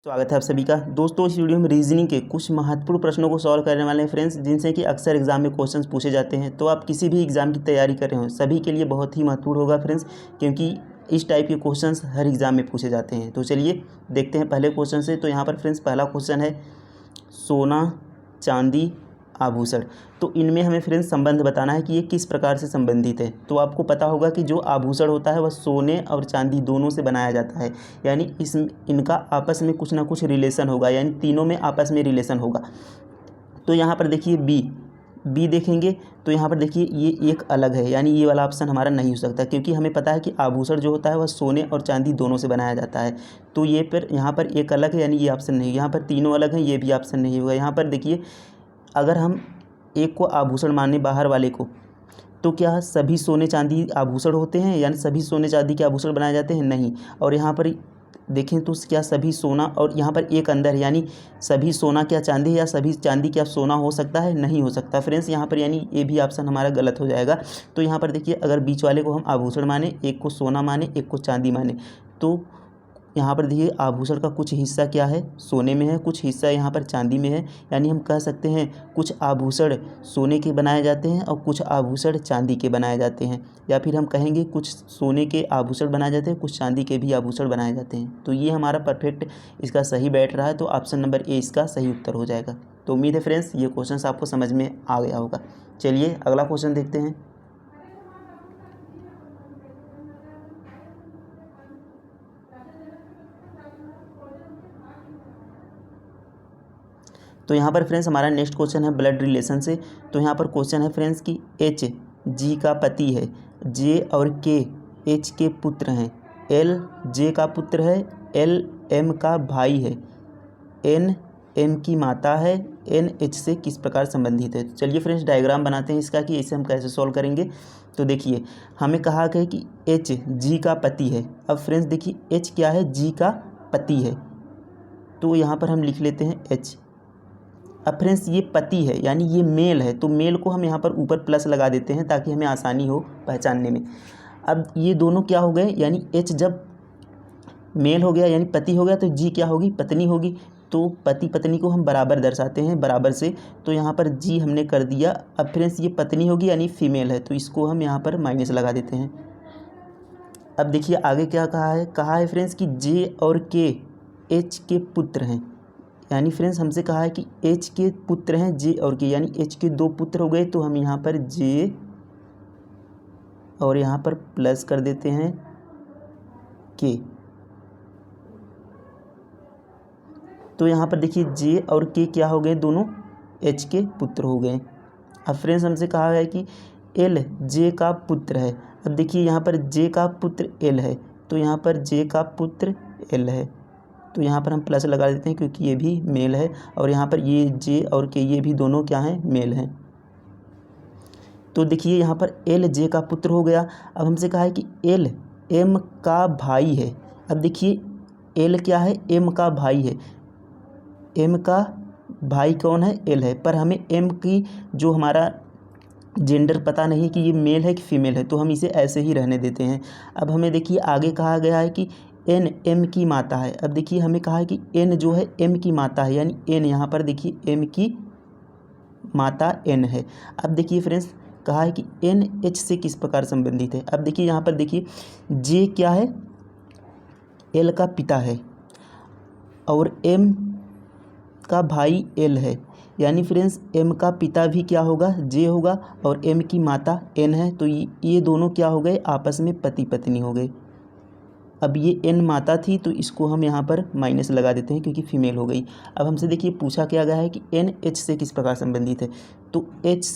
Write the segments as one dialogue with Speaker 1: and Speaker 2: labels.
Speaker 1: स्वागत है आप सभी का। दोस्तों इस वीडियो में रीजनिंग के कुछ महत्वपूर्ण प्रश्नों को सॉल्व करने वाले हैं फ्रेंड्स, जिनसे कि अक्सर एग्जाम में क्वेश्चंस पूछे जाते हैं। तो आप किसी भी एग्जाम की तैयारी कर रहे हो सभी के लिए बहुत ही महत्वपूर्ण होगा फ्रेंड्स, क्योंकि इस टाइप के क्वेश्चंस हर एग्जाम में पूछे जाते हैं। तो चलिए देखते हैं पहले क्वेश्चन से। तो यहाँ पर फ्रेंड्स पहला क्वेश्चन है सोना, चांदी, आभूषण। तो इनमें हमें फ्रेंड्स संबंध बताना है कि ये किस प्रकार से संबंधित है। तो आपको पता होगा कि जो आभूषण होता है वह सोने और चांदी दोनों से बनाया जाता है, यानी इनका आपस में कुछ ना कुछ रिलेशन होगा, यानी तीनों में आपस में रिलेशन होगा। तो यहाँ पर देखिए बी देखेंगे तो यहाँ पर देखिए ये एक अलग है, यानी ये वाला ऑप्शन हमारा नहीं हो सकता, क्योंकि हमें पता है कि आभूषण जो होता है वह सोने और चांदी दोनों से बनाया जाता है। तो ये पर यहाँ पर एक अलग है, यानी ये ऑप्शन नहीं। यहाँ पर तीनों अलग हैं, ये भी ऑप्शन नहीं होगा। यहाँ पर देखिए अगर हम एक को आभूषण माने बाहर वाले को, तो क्या सभी सोने चांदी आभूषण होते हैं, यानी सभी सोने चांदी के आभूषण बनाए जाते हैं? नहीं। और यहाँ पर देखें तो क्या सभी सोना, और यहाँ पर एक अंदर, यानी सभी सोना क्या चांदी है या सभी चांदी क्या सोना हो सकता है? नहीं हो सकता फ्रेंड्स यहाँ पर, यानी ये भी ऑप्शन हमारा गलत हो जाएगा। तो यहाँ पर देखिए अगर बीच वाले को हम आभूषण माने, एक को सोना माने, एक को चांदी माने, तो यहाँ पर देखिए आभूषण का कुछ हिस्सा क्या है, सोने में है, कुछ हिस्सा यहाँ पर चांदी में है। यानी हम कह सकते हैं कुछ आभूषण सोने के बनाए जाते हैं और कुछ आभूषण चांदी के बनाए जाते हैं, या फिर हम कहेंगे कुछ सोने के आभूषण बनाए जाते हैं, कुछ चांदी के भी आभूषण बनाए जाते हैं। तो ये हमारा परफेक्ट इसका सही बैठ रहा है। तो ऑप्शन नंबर ए इसका सही उत्तर हो जाएगा। तो उम्मीद है फ्रेंड्स ये क्वेश्चन आपको समझ में आ गया होगा। चलिए अगला क्वेश्चन देखते हैं। तो यहाँ पर फ्रेंड्स हमारा नेक्स्ट क्वेश्चन है ब्लड रिलेशन से। तो यहाँ पर क्वेश्चन है फ्रेंड्स कि एच जी का पति है, जे और के एच के पुत्र हैं, एल जे का पुत्र है, एल एम का भाई है, एन एम की माता है, एन एच से किस प्रकार संबंधित है। तो चलिए फ्रेंड्स डायग्राम बनाते हैं इसका कि इसे हम कैसे सॉल्व करेंगे। तो देखिए हमें कहा गया कि एच जी का पति है। अब फ्रेंड्स देखिए एच क्या है, जी का पति है, तो यहाँ पर हम लिख लेते हैं एच। अब फ्रेंड्स ये पति है, यानी ये मेल है, तो मेल को हम यहाँ पर ऊपर प्लस लगा देते हैं ताकि हमें आसानी हो पहचानने में। अब ये दोनों क्या हो गए, यानी एच जब मेल हो गया यानी पति हो गया, तो जी क्या होगी, पत्नी होगी। तो पति पत्नी को हम बराबर दर्शाते हैं, बराबर से। तो यहाँ पर जी हमने कर दिया। अब फ्रेंड्स ये पत्नी होगी यानी फीमेल है, तो इसको हम यहाँ पर माइनस लगा देते हैं। अब देखिए आगे क्या कहा है फ्रेंड्स कि जे और के एच के पुत्र हैं, यानी फ्रेंड्स हमसे कहा है कि एच के पुत्र हैं जे और के, यानी एच के दो पुत्र हो गए। तो हम यहाँ पर जे और यहाँ पर प्लस कर देते हैं के। तो यहाँ पर देखिए जे और के क्या हो गए, दोनों एच के पुत्र हो गए। अब फ्रेंड्स हमसे कहा है कि एल जे का पुत्र है। अब देखिए यहाँ पर जे का पुत्र एल है, तो यहाँ पर जे का पुत्र एल है, तो यहाँ पर हम प्लस लगा देते हैं क्योंकि ये भी मेल है, और यहाँ पर ये जे और के ये भी दोनों क्या हैं, मेल हैं। तो देखिए यहाँ पर एल जे का पुत्र हो गया। अब हमसे कहा है कि एल एम का भाई है। अब देखिए एल क्या है, एम का भाई है। एम का भाई कौन है, एल है, पर हमें एम की जो हमारा जेंडर पता नहीं कि ये मेल है कि फीमेल है, तो हम इसे ऐसे ही रहने देते हैं। अब हमें देखिए आगे कहा गया है कि एन एम की माता है। अब देखिए हमें कहा है कि एन जो है एम की माता है, यानी एन यहाँ पर देखिए एम की माता एन है। अब देखिए फ्रेंड्स कहा है कि एन एच से किस प्रकार संबंधित है। अब देखिए यहाँ पर देखिए जे क्या है, एल का पिता है, और एम का भाई एल है, यानी फ्रेंड्स एम का पिता भी क्या होगा, जे होगा, और एम की माता एन है। तो ये दोनों क्या हो गए, आपस में पति पत्नी हो गए। अब ये एन माता थी, तो इसको हम यहाँ पर माइनस लगा देते हैं क्योंकि फीमेल हो गई। अब हमसे देखिए पूछा क्या गया है कि एन एच से किस प्रकार संबंधित है। तो एच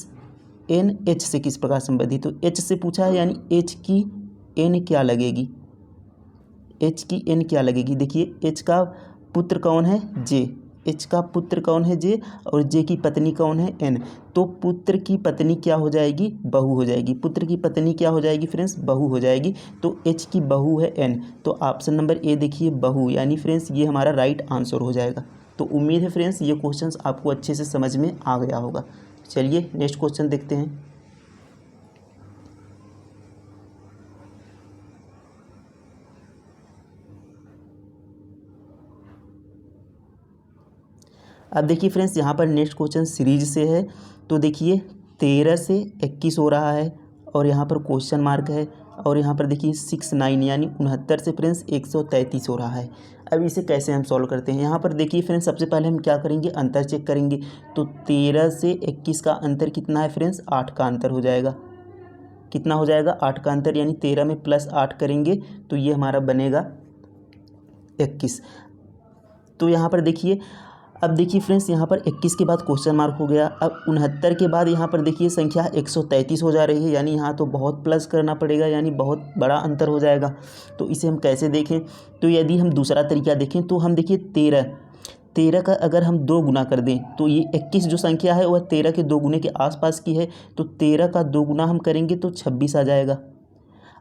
Speaker 1: एन एच से किस प्रकार संबंधित, तो एच से पूछा है, यानी एच की एन क्या लगेगी, एच की एन क्या लगेगी। देखिए एच का पुत्र कौन है, जे, एच का पुत्र कौन है, जे, और जे की पत्नी कौन है, एन। तो पुत्र की पत्नी क्या हो जाएगी, बहू हो जाएगी। पुत्र की पत्नी क्या हो जाएगी फ्रेंड्स, बहू हो जाएगी। तो एच की बहू है एन, तो ऑप्शन नंबर ए देखिए बहू, यानी फ्रेंड्स ये हमारा राइट आंसर हो जाएगा। तो उम्मीद है फ्रेंड्स ये क्वेश्चंस आपको अच्छे से समझ में आ गया होगा। चलिए नेक्स्ट क्वेश्चन देखते हैं। अब देखिए फ्रेंड्स यहाँ पर नेक्स्ट क्वेश्चन सीरीज से है। तो देखिए 13 से 21 हो रहा है और यहाँ पर क्वेश्चन मार्क है और यहाँ पर देखिए 69 यानी 69 से फ्रेंड्स 133 हो रहा है। अब इसे कैसे हम सॉल्व करते हैं, यहाँ पर देखिए फ्रेंड्स सबसे पहले हम क्या करेंगे, अंतर चेक करेंगे। तो 13 से 21 का अंतर कितना है फ्रेंड्स, 8 का अंतर हो जाएगा। कितना हो जाएगा, 8 का अंतर, यानी 13 में +8 करेंगे तो ये हमारा बनेगा 21। तो यहाँ पर देखिए, अब देखिए फ्रेंड्स यहाँ पर 21 के बाद क्वेश्चन मार्क हो गया। अब 69 के बाद यहाँ पर देखिए संख्या 133 हो जा रही है, यानी यहाँ तो बहुत प्लस करना पड़ेगा, यानी बहुत बड़ा अंतर हो जाएगा। तो इसे हम कैसे देखें, तो यदि हम दूसरा तरीका देखें तो हम देखिए 13 का अगर हम 2 गुना कर दें तो ये 21 जो संख्या है वह 13 के 2 गुने के आसपास की है। तो 13 का 2 गुना हम करेंगे तो 26 आ जाएगा।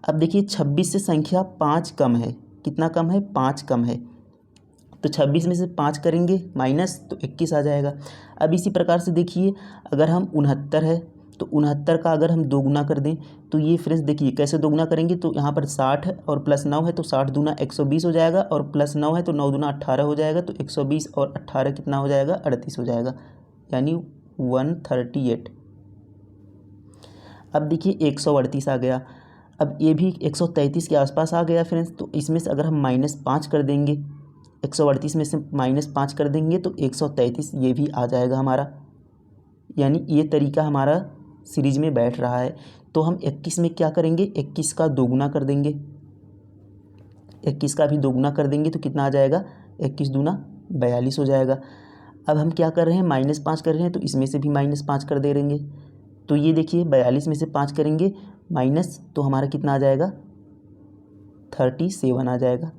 Speaker 1: अब देखिए 26 से संख्या 5 कम है, कितना कम है, 5 कम है। तो 26 में से 5 करेंगे माइनस तो 21 आ जाएगा। अब इसी प्रकार से देखिए अगर हम 69 है तो 69 का अगर हम 2 गुना कर दें तो ये फ्रेंड्स देखिए कैसे 2 गुना करेंगे, तो यहाँ पर 60 है और +9 है तो 60 दूना 120 हो जाएगा और +9 है तो 9 दूना 18 हो जाएगा। तो 120 और 18 कितना हो जाएगा, 38 हो जाएगा, यानी 138। अब देखिए 138 आ गया। अब ये भी 133 के आसपास आ गया फ्रेंड्स। तो इसमें से अगर हम -5 कर देंगे, 138 में से -5 कर देंगे तो 133 ये भी आ जाएगा हमारा, यानी ये तरीका हमारा सीरीज में बैठ रहा है। तो हम 21 में क्या करेंगे, 21 का 2 गुना कर देंगे, 21 का भी 2 गुना कर देंगे तो कितना आ जाएगा, 21 दूना 42 हो जाएगा। अब हम क्या कर रहे हैं, -5 कर रहे हैं तो इसमें से भी -5 कर दे देंगे। तो ये देखिए 42 में से 5 करेंगे माइनस तो हमारा कितना आ जाएगा, 37 आ जाएगा,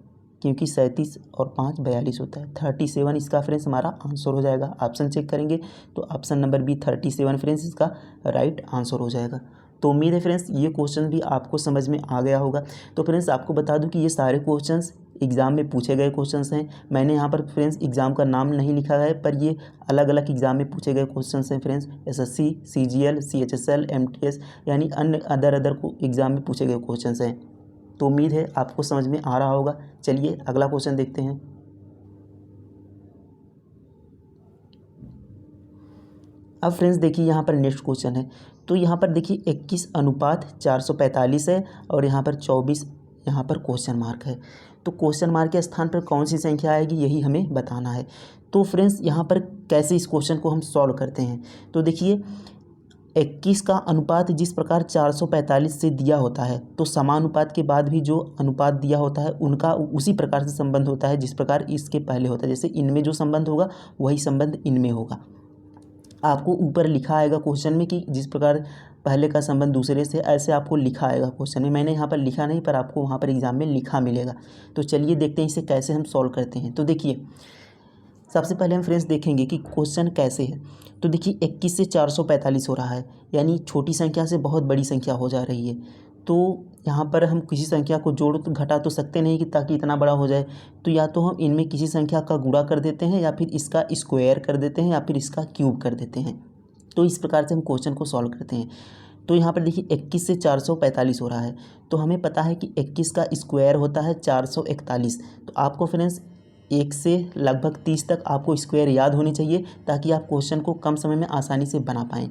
Speaker 1: क्योंकि 37 और 5 42 होता है। 37 इसका फ्रेंड्स हमारा आंसर हो जाएगा। ऑप्शन चेक करेंगे तो ऑप्शन नंबर बी 37 फ्रेंड्स इसका राइट आंसर हो जाएगा। तो उम्मीद है फ्रेंड्स ये क्वेश्चन भी आपको समझ में आ गया होगा। तो फ्रेंड्स आपको बता दूं कि ये सारे क्वेश्चंस एग्ज़ाम में पूछे गए क्वेश्चंस हैं। मैंने यहाँ पर फ्रेंड्स एग्ज़ाम का नाम नहीं लिखा है, पर ये अलग अलग एग्ज़ाम में पूछे गए क्वेश्चंस हैं friends. SSC, CGL, CHSL, MTS यानी अन्य अदर को एग्ज़ाम में पूछे गए क्वेश्चंस हैं। तो उम्मीद है आपको समझ में आ रहा होगा। चलिए अगला क्वेश्चन देखते हैं। अब फ्रेंड्स देखिए यहाँ पर नेक्स्ट क्वेश्चन है। तो यहाँ पर देखिए 21:445 है और यहाँ पर 24 यहाँ पर क्वेश्चन मार्क है। तो क्वेश्चन मार्क के स्थान पर कौन सी संख्या आएगी यही हमें बताना है। तो फ्रेंड्स यहाँ पर कैसे इस क्वेश्चन को हम सॉल्व करते हैं, तो देखिए 21 का अनुपात जिस प्रकार 445 से दिया होता है तो समानुपात के बाद भी जो अनुपात दिया होता है उनका उसी प्रकार से संबंध होता है जिस प्रकार इसके पहले होता है। जैसे इनमें जो संबंध होगा वही संबंध इनमें होगा। आपको ऊपर लिखा आएगा क्वेश्चन में कि जिस प्रकार पहले का संबंध दूसरे से, ऐसे आपको लिखा आएगा क्वेश्चन में। मैंने यहाँ पर लिखा नहीं, पर आपको वहाँ पर एग्जाम में लिखा मिलेगा। तो चलिए देखते हैं इसे कैसे हम सॉल्व करते हैं। तो देखिए सबसे पहले हम फ्रेंड्स देखेंगे कि क्वेश्चन कैसे है। तो देखिए 21 से 445 हो रहा है, यानी छोटी संख्या से बहुत बड़ी संख्या हो जा रही है। तो यहाँ पर हम किसी संख्या को जोड़ घटा तो सकते नहीं कि ताकि इतना बड़ा हो जाए। तो या तो हम इनमें किसी संख्या का गुणा कर देते हैं या फिर इसका स्क्वायर कर देते हैं या फिर इसका क्यूब कर देते हैं। तो इस प्रकार से हम क्वेश्चन को सॉल्व करते हैं। तो यहाँ पर देखिए 21 से 445 हो रहा है, तो हमें पता है कि 21 का स्क्वायर होता है 441। तो आपको फ्रेंड्स 1 से लगभग 30 तक आपको स्क्वायर याद होनी चाहिए ताकि आप क्वेश्चन को कम समय में आसानी से बना पाएँ।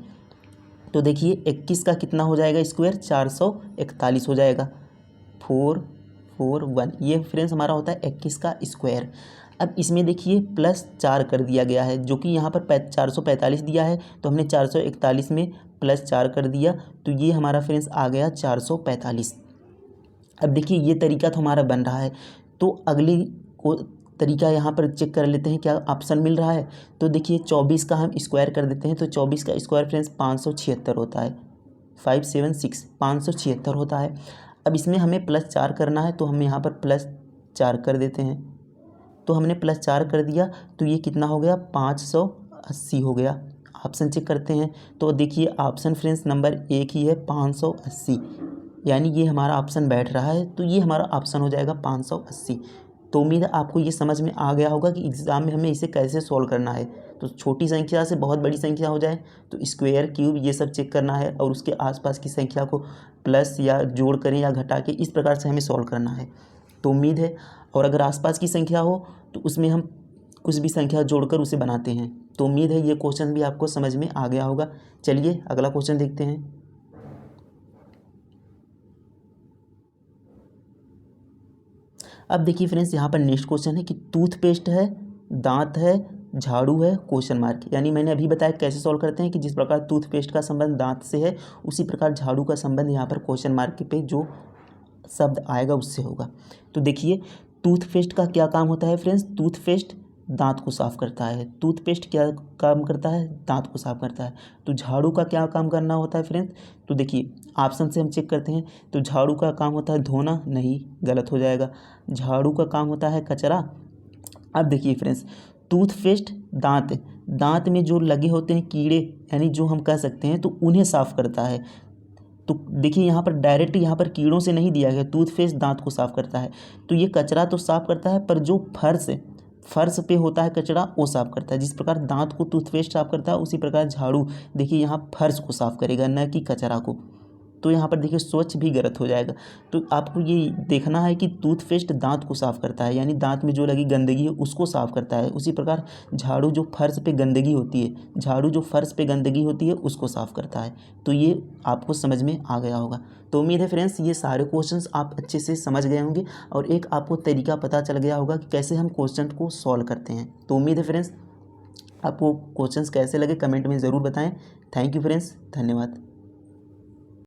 Speaker 1: तो देखिए 21 का कितना हो जाएगा स्क्वायर, 441 हो जाएगा, 441। ये फ्रेंड्स हमारा होता है 21 का स्क्वायर। अब इसमें देखिए +4 कर दिया गया है, जो कि यहाँ पर 445 दिया है तो हमने 441 में +4 कर दिया, तो ये हमारा फ्रेंड्स आ गया 445। अब देखिए ये तरीका तो हमारा बन रहा है। तो अगली को तरीका यहाँ पर चेक कर लेते हैं क्या ऑप्शन मिल रहा है। तो देखिए 24 का हम स्क्वायर कर देते हैं। तो 24 का स्क्वायर फ्रेंड्स 576 होता है, 576 576 होता है। अब इसमें हमें +4 करना है तो हम यहाँ पर +4 कर देते हैं। तो हमने +4 कर दिया तो ये कितना हो गया, 580 हो गया। ऑप्शन चेक करते हैं तो देखिए ऑप्शन फ्रेंड्स नंबर 1 ही है, 580, यानी ये हमारा ऑप्शन बैठ रहा है। तो ये हमारा ऑप्शन हो जाएगा 580। तो उम्मीद है आपको ये समझ में आ गया होगा कि एग्ज़ाम में हमें इसे कैसे सॉल्व करना है। तो छोटी संख्या से बहुत बड़ी संख्या हो जाए तो स्क्वायर क्यूब ये सब चेक करना है और उसके आसपास की संख्या को प्लस या जोड़ करें या घटा के इस प्रकार से हमें सॉल्व करना है। तो उम्मीद है, और अगर आसपास की संख्या हो तो उसमें हम कुछ भी संख्या जोड़कर उसे बनाते हैं। तो उम्मीद है ये क्वेश्चन भी आपको समझ में आ गया होगा। चलिए अगला क्वेश्चन देखते हैं। अब देखिए फ्रेंड्स, यहाँ पर नेक्स्ट क्वेश्चन है कि टूथपेस्ट है, दांत है, झाड़ू है, क्वेश्चन मार्क। यानी मैंने अभी बताया कैसे सॉल्व करते हैं कि जिस प्रकार टूथपेस्ट का संबंध दांत से है, उसी प्रकार झाड़ू का संबंध यहाँ पर क्वेश्चन मार्क पे जो शब्द आएगा उससे होगा। तो देखिए, टूथपेस्ट का क्या काम होता है फ्रेंड्स? टूथपेस्ट दांत को साफ करता है। टूथपेस्ट क्या काम करता है? दांत को साफ करता है। तो झाड़ू का क्या काम करना होता है फ्रेंड्स? तो देखिए ऑप्शन से हम चेक करते हैं। तो झाड़ू का काम होता है धोना, नहीं, गलत हो जाएगा। झाड़ू का काम होता है कचरा। अब देखिए फ्रेंड्स, टूथपेस्ट दांत में जो लगे होते हैं कीड़े, यानी जो हम कह सकते हैं, तो उन्हें साफ करता है। तो देखिए यहाँ पर डायरेक्ट यहाँ पर कीड़ों से नहीं दिया गया, टूथपेस्ट दांत को साफ करता है। तो ये कचरा तो साफ करता है, पर जो फर्श पे होता है कचरा वो साफ करता है। जिस प्रकार दांत को टूथपेस्ट साफ करता है, उसी प्रकार झाड़ू देखिए यहाँ फर्श को साफ करेगा, न कि कचरा को। तो यहाँ पर देखिए स्वच्छ भी गलत हो जाएगा। तो आपको ये देखना है कि टूथपेस्ट दांत को साफ करता है, यानी दांत में जो लगी गंदगी है उसको साफ करता है। उसी प्रकार झाड़ू जो फर्श पे गंदगी होती है उसको साफ करता है। तो ये आपको समझ में आ गया होगा। तो उम्मीद है फ्रेंड्स ये सारे क्वेश्चंस आप अच्छे से समझ गए होंगे और एक आपको तरीका पता चल गया होगा कि कैसे हम क्वेश्चन को सॉल्व करते हैं। तो उम्मीद है फ्रेंड्स आपको क्वेश्चंस कैसे लगे कमेंट में ज़रूर बताएं। थैंक यू फ्रेंड्स, धन्यवाद।